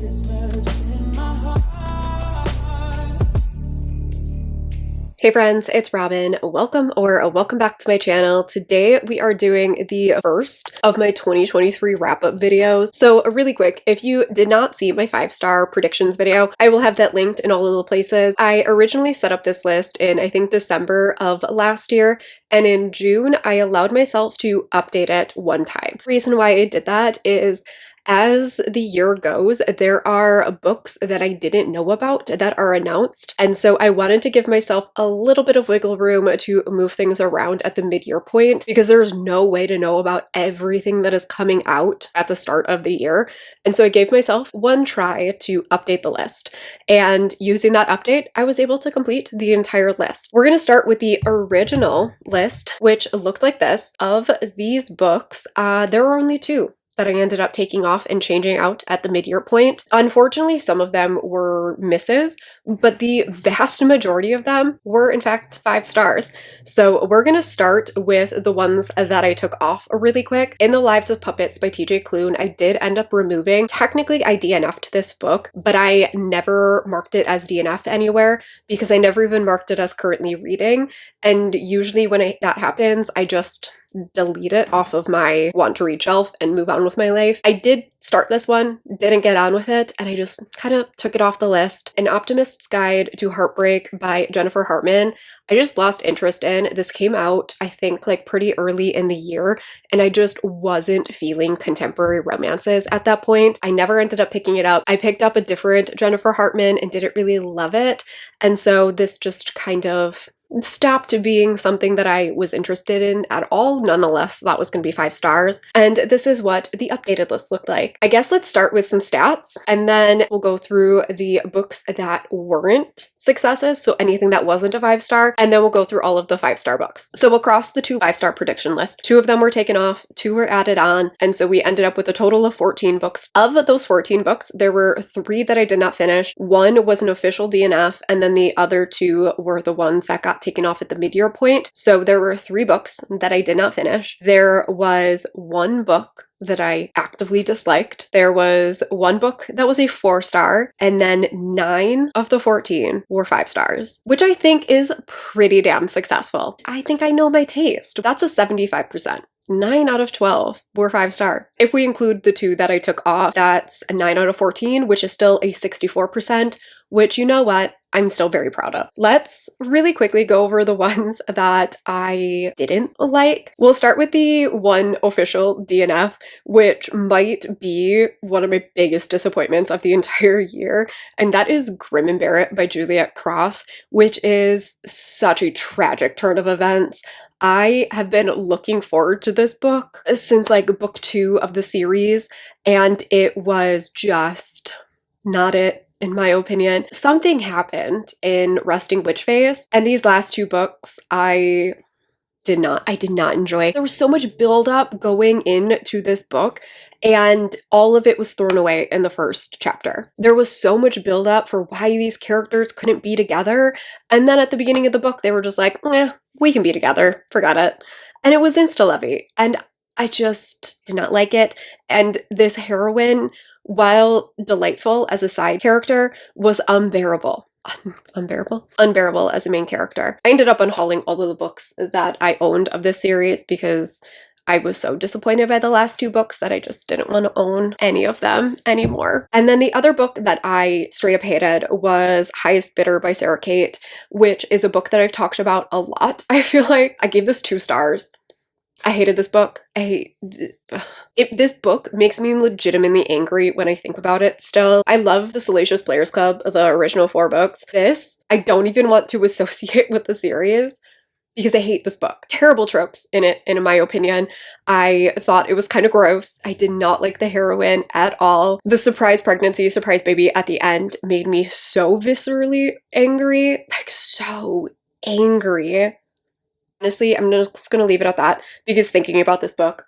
Hey friends, it's Robin. Welcome back to my channel. Today we are doing the first of my 2023 wrap-up videos. So really quick, if you did not see my 5-star predictions video, I will have that linked in all of the places. I originally set up this list in, I think, December of last year, and in June I allowed myself to update it one time. The reason why I did that is as the year goes, there are books that I didn't know about that are announced, and so I wanted to give myself a little bit of wiggle room to move things around at the mid-year point, because there's no way to know about everything that is coming out at the start of the year. And so I gave myself one try to update the list, and using that update, I was able to complete the entire list. We're going to start with the original list, which looked like this. Of these books, there were only 2 that I ended up taking off and changing out at the mid-year point. Unfortunately, some of them were misses, but the vast majority of them were in fact 5 stars. So we're gonna start with the ones that I took off really quick. In The Lives of Puppets by TJ Klune, I did end up removing. Technically, I DNF'd this book, but I never marked it as DNF anywhere because I never even marked it as currently reading. And usually when that happens, I just delete it off of my want to read shelf and move on with my life. I did start this one, didn't get on with it, and I just kind of took it off the list. An Optimist's Guide to Heartbreak by Jennifer Hartman. I just lost interest in. This came out, I think, like pretty early in the year, and I just wasn't feeling contemporary romances at that point. I never ended up picking it up. I picked up a different Jennifer Hartman and didn't really love it, and so this just kind of stopped being something that I was interested in at all. Nonetheless, that was going to be 5 stars. And this is what the updated list looked like. I guess let's start with some stats, and then we'll go through the books that weren't successes, so anything that wasn't a 5-star, and then we'll go through all of the 5-star books. So across the 2 5-star prediction lists, 2 of them were taken off, 2 were added on, and so we ended up with a total of 14 books. Of those 14 books, there were 3 that I did not finish. 1 was an official DNF, and then the other 2 were the ones that got taken off at the mid-year point. So there were 3 books that I did not finish. There was 1 book that I actively disliked. There was 1 book that was a 4-star, and then 9 of the 14 were 5 stars, which I think is pretty damn successful. I think I know my taste. That's a 75%. 9 out of 12 were 5 stars. If we include the 2 that I took off, that's a 9 out of 14, which is still a 64%, which, you know what, I'm still very proud of. Let's really quickly go over the ones that I didn't like. We'll start with the 1 official DNF, which might be one of my biggest disappointments of the entire year, and that is Grim and Barrett by Juliet Cross, which is such a tragic turn of events. I have been looking forward to this book since like book 2 of the series, and it was just not it. In my opinion, something happened in Resting Witch Face, and these last 2 books I did not enjoy. There was so much build up going into this book, and all of it was thrown away in the first chapter. There was so much build up for why these characters couldn't be together, and then at the beginning of the book they were just like, we can be together, forgot it. And it was insta-lovey, and I just did not like it. And this heroine, while delightful as a side character, was unbearable. Unbearable as a main character. I ended up unhauling all of the books that I owned of this series because I was so disappointed by the last 2 books that I just didn't want to own any of them anymore. And then the other book that I straight up hated was Highest Bidder by Sarah Kate, which is a book that I've talked about a lot. I feel like I gave this 2 stars. I hated this book. This book makes me legitimately angry when I think about it still. I love the Salacious Players Club, the original 4 books. This, I don't even want to associate with the series because I hate this book. Terrible tropes in it, in my opinion. I thought it was kind of gross. I did not like the heroine at all. The surprise pregnancy, surprise baby at the end made me so viscerally angry. Like, so angry. Honestly, I'm just gonna leave it at that because thinking about this book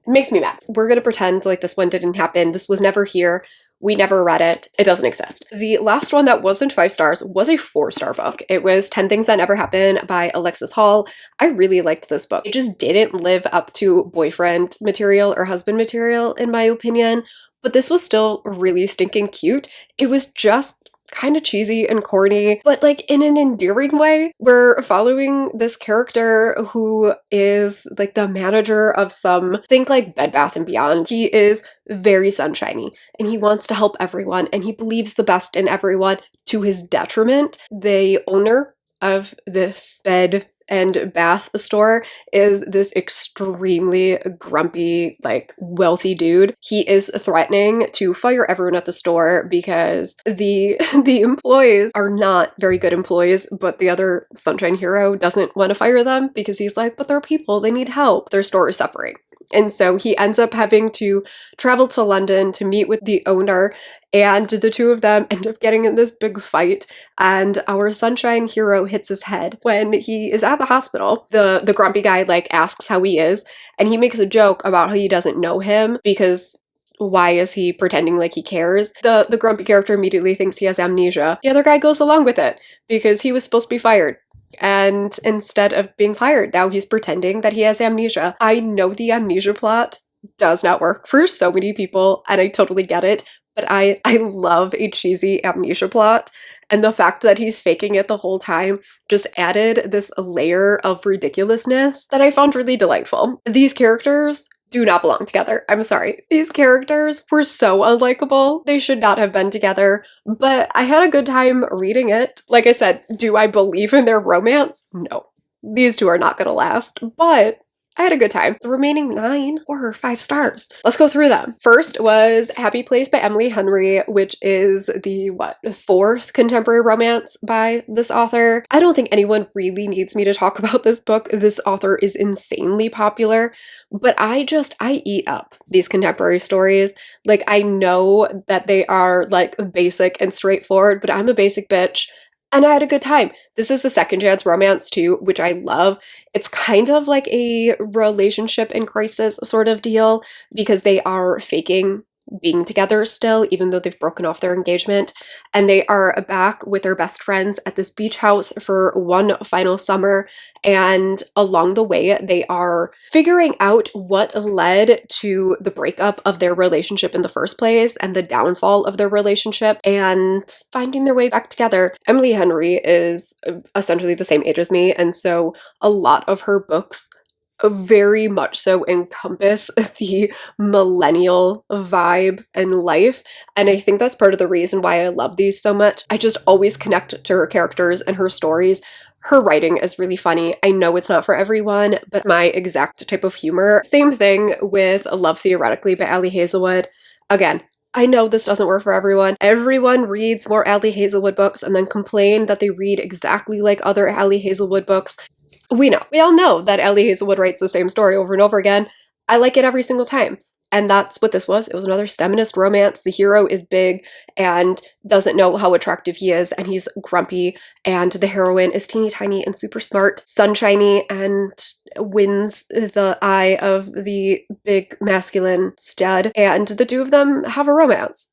makes me mad. We're gonna pretend like this one didn't happen. This was never here. We never read it. It doesn't exist. The last one that wasn't 5 stars was a 4-star book. It was 10 Things That Never Happen by Alexis Hall. I really liked this book. It just didn't live up to boyfriend material or husband material, in my opinion, but this was still really stinking cute. It was just kind of cheesy and corny, but like in an endearing way. We're following this character who is like the manager of some, think like Bed Bath & Beyond. He is very sunshiny and he wants to help everyone and he believes the best in everyone to his detriment. The owner of this bed and bath store is this extremely grumpy, like, wealthy dude. He is threatening to fire everyone at the store because the employees are not very good employees, but the other sunshine hero doesn't want to fire them because he's like, but they're people, they need help. Their store is suffering. And so he ends up having to travel to London to meet with the owner, and the two of them end up getting in this big fight, and our sunshine hero hits his head. When he is at the hospital, the grumpy guy like asks how he is, and he makes a joke about how he doesn't know him because why is he pretending like he cares? The grumpy character immediately thinks he has amnesia. The other guy goes along with it because he was supposed to be fired. And instead of being fired, now he's pretending that he has amnesia. I know the amnesia plot does not work for so many people, and I totally get it, but I love a cheesy amnesia plot, and the fact that he's faking it the whole time just added this layer of ridiculousness that I found really delightful. These characters do not belong together. I'm sorry. These characters were so unlikable. They should not have been together, but I had a good time reading it. Like I said, do I believe in their romance? No. These two are not gonna last, but I had a good time. The remaining 9 were 5 stars. Let's go through them. First was Happy Place by Emily Henry, which is the, 4th contemporary romance by this author. I don't think anyone really needs me to talk about this book. This author is insanely popular, but I eat up these contemporary stories. Like, I know that they are like basic and straightforward, but I'm a basic bitch. And I had a good time. This is a second chance romance too, which I love. It's kind of like a relationship in crisis sort of deal because they are faking being together still, even though they've broken off their engagement. And they are back with their best friends at this beach house for one final summer. And along the way, they are figuring out what led to the breakup of their relationship in the first place and the downfall of their relationship and finding their way back together. Emily Henry is essentially the same age as me, and so a lot of her books very much so encompass the millennial vibe and life, and I think that's part of the reason why I love these so much. I just always connect to her characters and her stories. Her writing is really funny. I know it's not for everyone, but my exact type of humor. Same thing with Love Theoretically by Ali Hazelwood. Again, I know this doesn't work for everyone. Everyone reads more Ali Hazelwood books and then complain that they read exactly like other Ali Hazelwood books. We all know that Ali Hazelwood writes the same story over and over again. I like it every single time. And that's what this was. It was another feminist romance. The hero is big and doesn't know how attractive he is, and he's grumpy, and the heroine is teeny tiny and super smart, sunshiny, and wins the eye of the big masculine stud, and the two of them have a romance.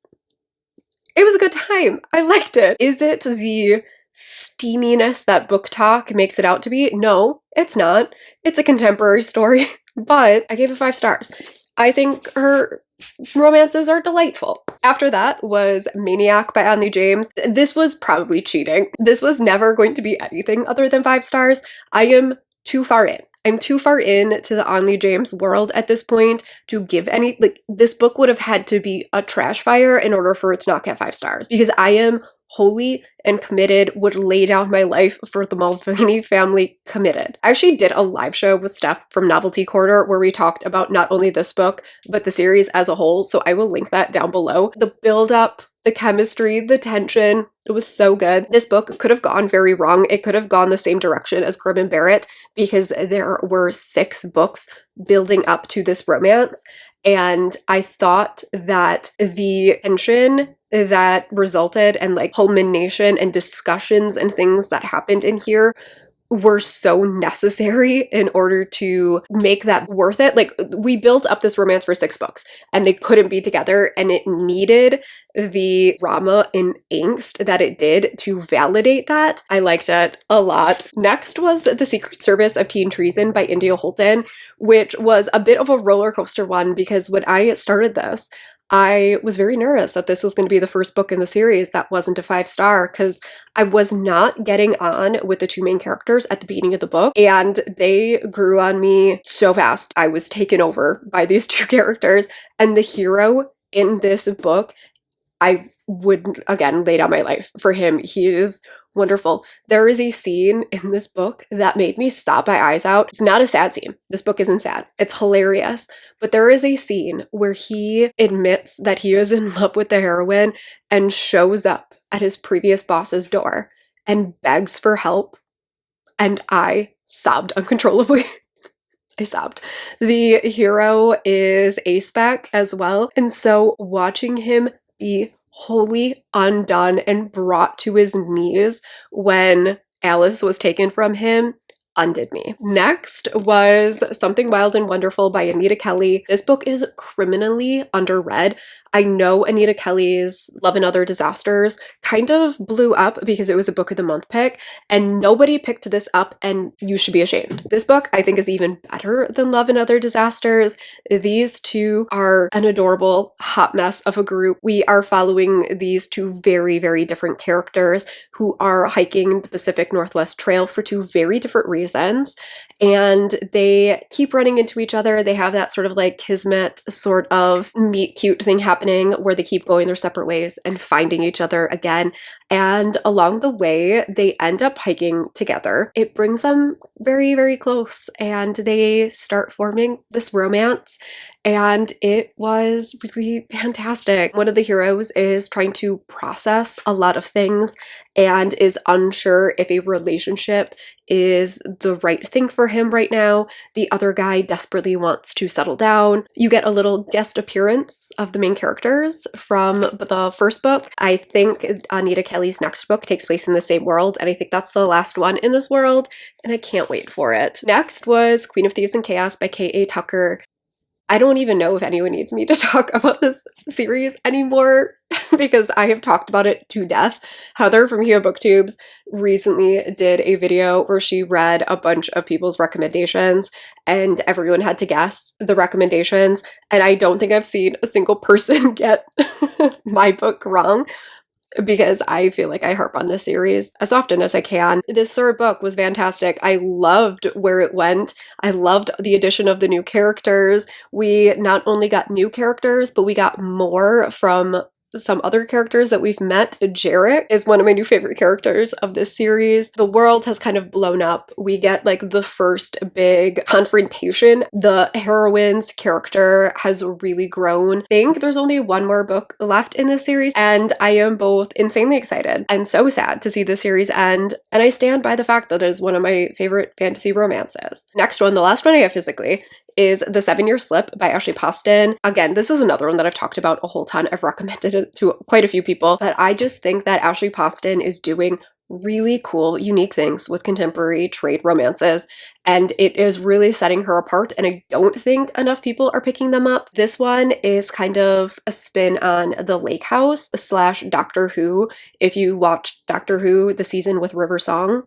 It was a good time. I liked it. Is it the steaminess that book talk makes it out to be? No, it's not. It's a contemporary story, but I gave it 5 stars. I think her romances are delightful. After that was Maniac by Anley James. This was probably cheating. This was never going to be anything other than 5 stars. I am too far in. I'm too far in to the Anley James world at this point to give any, like, this book would have had to be a trash fire in order for it to not get 5 stars, because I am wholly and committed, would lay down my life for the Mulvaney family, committed. I actually did a live show with Stef from Novelty Corner where we talked about not only this book, but the series as a whole, so I will link that down below. The build-up, the chemistry, the tension, it was so good. This book could have gone very wrong. It could have gone the same direction as Grim and Barrett because there were 6 books building up to this romance, and I thought that the tension that resulted and like culmination and discussions and things that happened in here were so necessary in order to make that worth it. Like, we built up this romance for 6 books and they couldn't be together, and it needed the drama and angst that it did to validate that. I liked it a lot. Next was The Secret Service of Teen Treason by India Holton, which was a bit of a roller coaster one because when I started this, I was very nervous that this was going to be the first book in the series that wasn't a 5-star because I was not getting on with the two main characters at the beginning of the book, and they grew on me so fast. I was taken over by these two characters, and the hero in this book, I would again lay down my life for him. He is wonderful. There is a scene in this book that made me sob my eyes out. It's not a sad scene. This book isn't sad. It's hilarious. But there is a scene where he admits that he is in love with the heroine and shows up at his previous boss's door and begs for help. And I sobbed uncontrollably. I sobbed. The hero is A-spec as well. And so watching him be wholly undone and brought to his knees when Alice was taken from him undid me. Next was Something Wild and Wonderful by Anita Kelly. This book is criminally underread. I know Anita Kelly's Love and Other Disasters kind of blew up because it was a book of the month pick, and nobody picked this up, and you should be ashamed. This book I think is even better than Love and Other Disasters. These two are an adorable hot mess of a group. We are following these two very, very different characters who are hiking the Pacific Northwest Trail for two very different reasons, and they keep running into each other. They have that sort of like kismet sort of meet cute thing happening where they keep going their separate ways and finding each other again. And along the way, they end up hiking together. It brings them very, very close, and they start forming this romance. And it was really fantastic. One of the heroes is trying to process a lot of things and is unsure if a relationship is the right thing for him right now. The other guy desperately wants to settle down. You get a little guest appearance of the main characters from the first book. I think Anita Kelly's next book takes place in the same world, and I think that's the last one in this world, and I can't wait for it. Next was Queen of Thieves and Chaos by K.A. Tucker. I don't even know if anyone needs me to talk about this series anymore because I have talked about it to death. Heather from Hio Booktubes recently did a video where she read a bunch of people's recommendations and everyone had to guess the recommendations, and I don't think I've seen a single person get my book wrong, because I feel like I harp on this series as often as I can. This third book was fantastic. I loved where it went. I loved the addition of the new characters. We not only got new characters, but we got more from some other characters that we've met. Jarek is one of my new favorite characters of this series. The world has kind of blown up. We get like the first big confrontation. The heroine's character has really grown. I think there's only one more book left in this series, and I am both insanely excited and so sad to see the series end, and I stand by the fact that it is one of my favorite fantasy romances. Next one, the last one I have physically, is The 7-Year Slip by Ashley Poston. Again, this is another one that I've talked about a whole ton. I've recommended it to quite a few people, but I just think that Ashley Poston is doing really cool, unique things with contemporary trade romances, and it is really setting her apart, and I don't think enough people are picking them up. This one is kind of a spin on The Lake House / Doctor Who. If you watched Doctor Who, the season with River Song,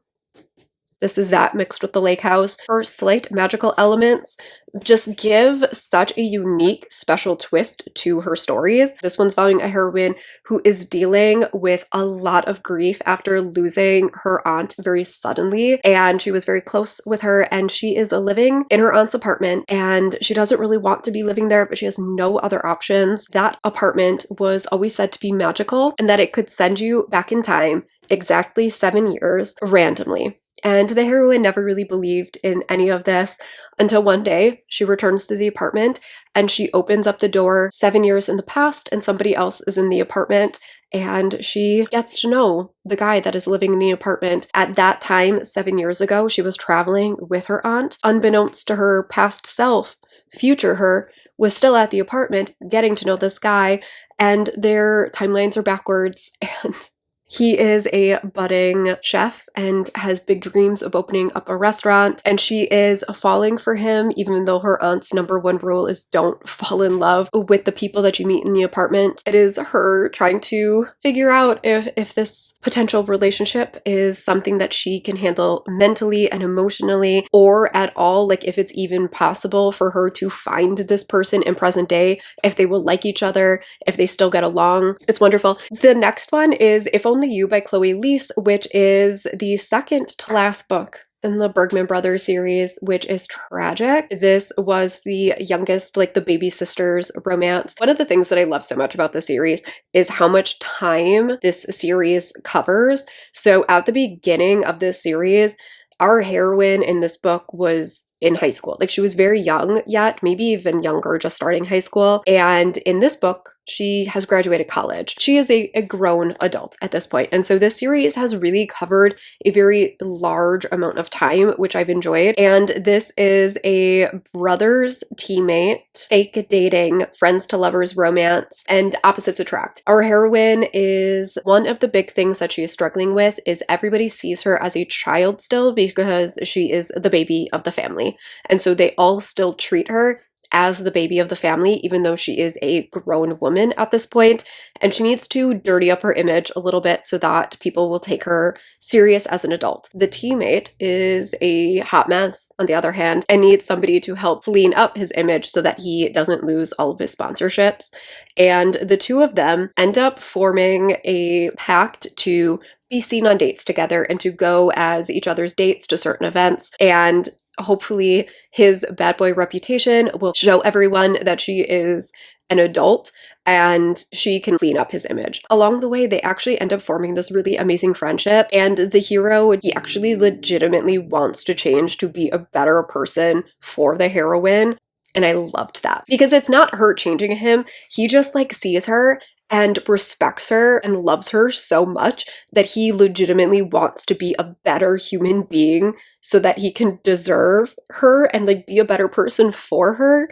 this is that mixed with The Lake House. Her slight magical elements just give such a unique, special twist to her stories. This one's following a heroine who is dealing with a lot of grief after losing her aunt very suddenly, and she was very close with her, and she is living in her aunt's apartment, and she doesn't really want to be living there, but she has no other options. That apartment was always said to be magical, and that it could send you back in time exactly 7 years randomly. And the heroine never really believed in any of this until one day she returns to the apartment and she opens up the door 7 years in the past, and somebody else is in the apartment, and she gets to know the guy that is living in the apartment. At that time, 7 years ago, she was traveling with her aunt. Unbeknownst to her past self, future her was still at the apartment getting to know this guy, and their timelines are backwards, and He is a budding chef and has big dreams of opening up a restaurant, and she is falling for him, even though her aunt's #1 rule is don't fall in love with the people that you meet in the apartment. It is her trying to figure out if this potential relationship is something that she can handle mentally and emotionally, or at all, like if it's even possible for her to find this person in present day, if they will like each other, if they still get along. It's wonderful. The next one is If Only You by Chloe Leese, which is the second to last book in the Bergman Brothers series, which is tragic. This was the youngest, like the baby sisters romance. One of the things that I love so much about the series is how much time this series covers. So at the beginning of this series, our heroine in this book was in high school. Like she was very young yet, maybe even younger, just starting high school. And in this book, she has graduated college. She is a grown adult at this point. And so this series has really covered a very large amount of time, which I've enjoyed. And this is a brothers teammate, fake dating, friends to lovers romance, and opposites attract. Our heroine is one of the big things that she is struggling with is everybody sees her as a child still because she is the baby of the family. And so they all still treat her as the baby of the family, even though she is a grown woman at this point, and she needs to dirty up her image a little bit so that people will take her serious as an adult. The teammate is a hot mess, on the other hand, and needs somebody to help clean up his image so that he doesn't lose all of his sponsorships. And the two of them end up forming a pact to be seen on dates together and to go as each other's dates to certain events. And hopefully his bad boy reputation will show everyone that she is an adult and she can clean up his image. Along the way, they actually end up forming this really amazing friendship, and the hero, he actually legitimately wants to change to be a better person for the heroine. And I loved that because it's not her changing him. He just like sees her and respects her and loves her so much that he legitimately wants to be a better human being so that he can deserve her and like be a better person for her.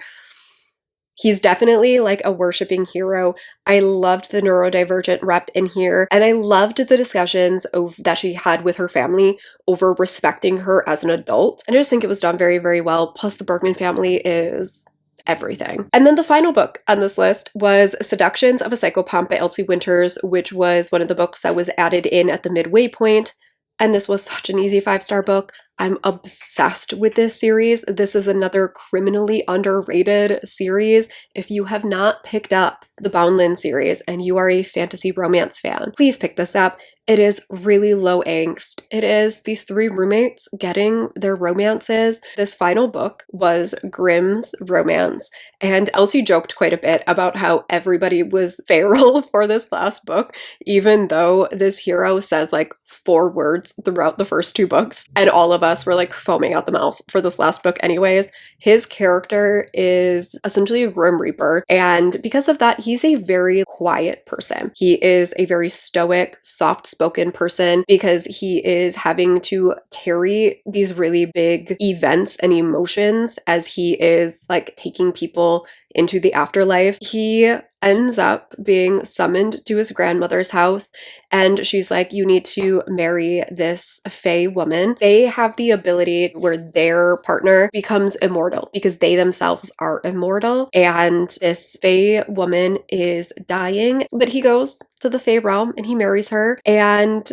He's definitely like a worshiping hero. I loved the neurodivergent rep in here, and I loved the discussions that she had with her family over respecting her as an adult. And I just think it was done very, very well. Plus the Bergman family is everything. And then the final book on this list was Seductions of a Psychopomp by Elsie Winters, which was one of the books that was added in at the midway point. And this was such an easy 5-star book. I'm obsessed with this series. This is another criminally underrated series. If you have not picked up the Boundland series and you are a fantasy romance fan, please pick this up. It is really low angst. It is these 3 roommates getting their romances. This final book was Grimm's romance, and Elsie joked quite a bit about how everybody was feral for this last book, even though this hero says like 4 words throughout the first 2 books, and all of us were like foaming out the mouth for this last book anyways. His character is essentially a Grim Reaper, and because of that, he's a very quiet person. He is a very stoic, soft-spoken person because he is having to carry these really big events and emotions as he is like taking people into the afterlife. He ends up being summoned to his grandmother's house, and she's like, you need to marry this fae woman. They have the ability where their partner becomes immortal because they themselves are immortal, and this fae woman is dying, but he goes to the fae realm and he marries her and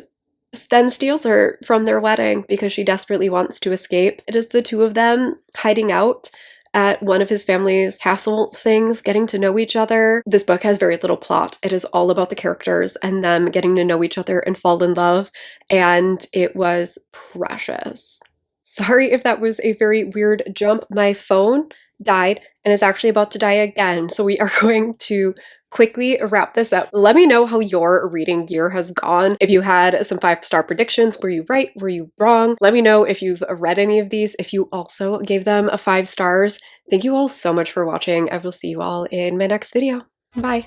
then steals her from their wedding because she desperately wants to escape. It is the 2 of them hiding out at one of his family's castle things, getting to know each other. This book has very little plot. It is all about the characters and them getting to know each other and fall in love, and it was precious. Sorry if that was a very weird jump. My phone died and is actually about to die again, so we are going to quickly wrap this up. Let me know how your reading year has gone. If you had some 5-star predictions, were you right? Were you wrong? Let me know if you've read any of these, if you also gave them a 5 stars. Thank you all so much for watching. I will see you all in my next video. Bye.